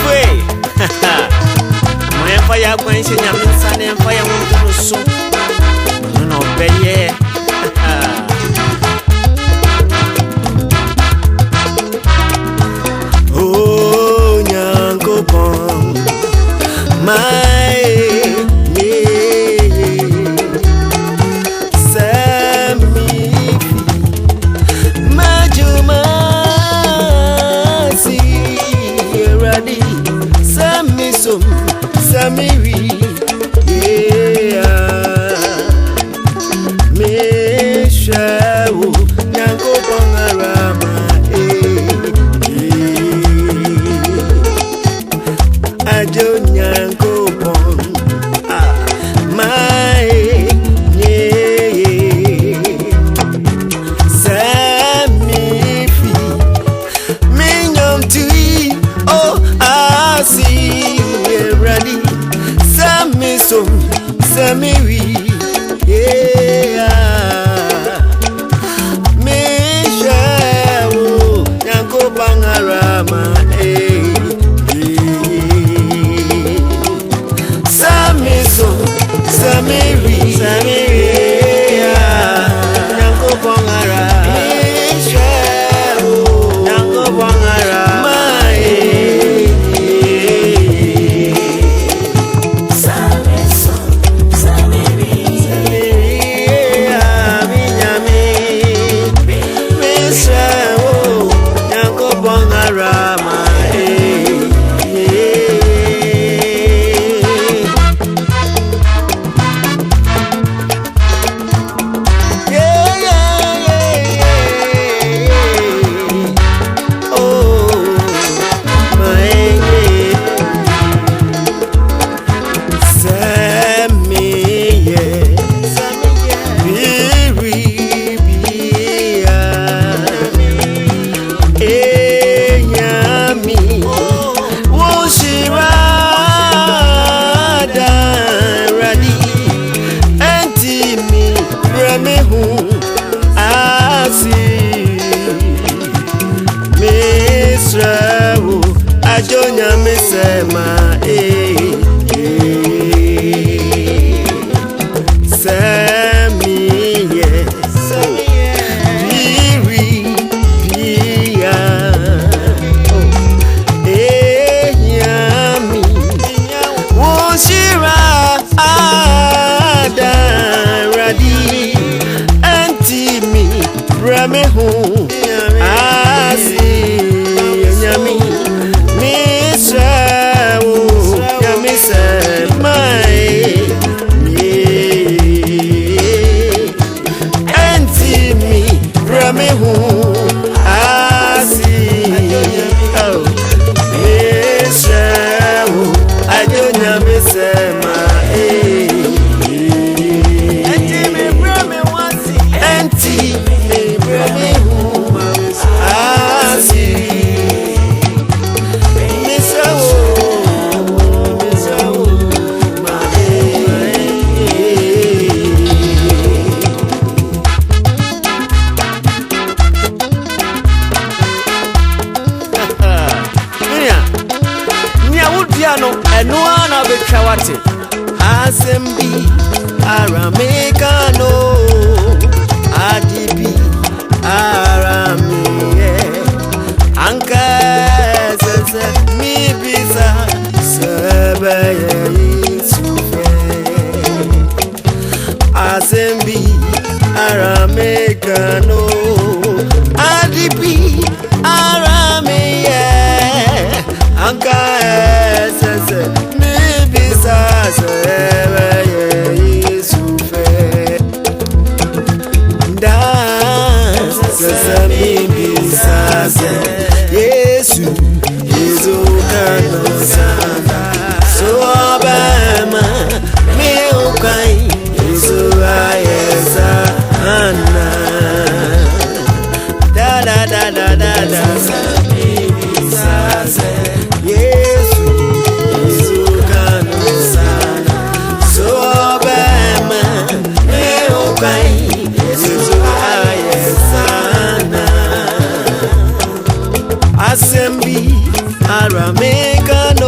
way. My fire going to Yaman and fire won't do so. No, Baye. Oh, Yanko Pong, my. Samiri, yeah, me shawo nyango pangarama, ajo nyango pang, my yeah, Samiri, me nyom tui, oh I see. Ready, Samiri, yeah, me shawo nyango pangarama, Samiri, yeah, nyango pangarama, me shawo nyango pangarama. Ajonya mesema Samiye Biri Bia Nyami Woshira Adaradi Antimi Bramehu Asi Nyami Enuana Bekawati Asembi Aramekano Adibi Aramiye Anka Sese Mibisa Sebeye Isufe Asembi Aramekano Adibi Aramiye Anka Sese Mibisa Sebeye Isufe Sese Mibisa Yesu Yesu Kano Sana So Obama Me Ukai Yesu Ayesa Anna Da da da da da da Yesu Yesu Kano Sana So Obama Me Ukai Yesu Ayesa Anna Assembly Aramekano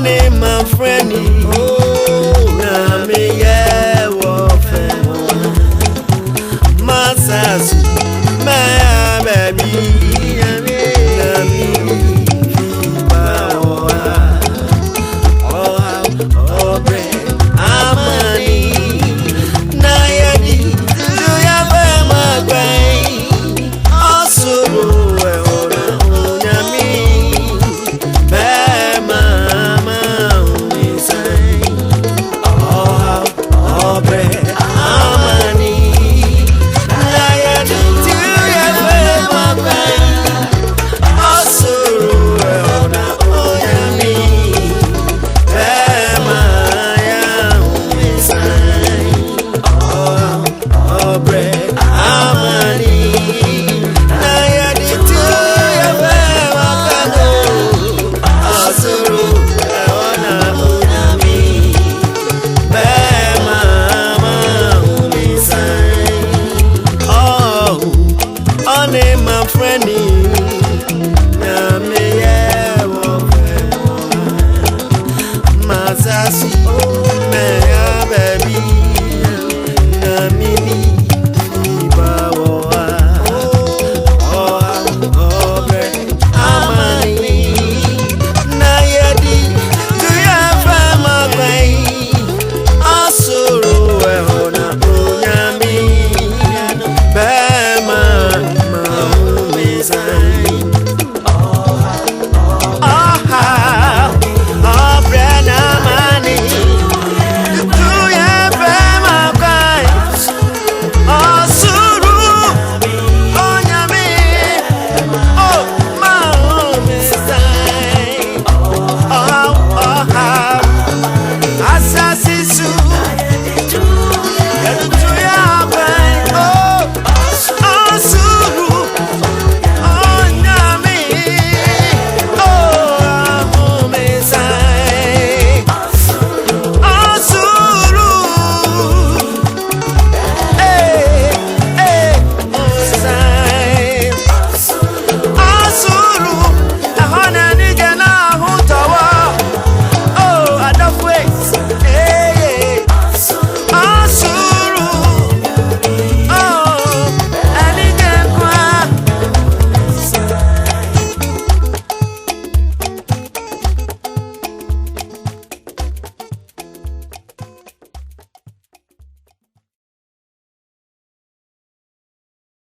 name my friend.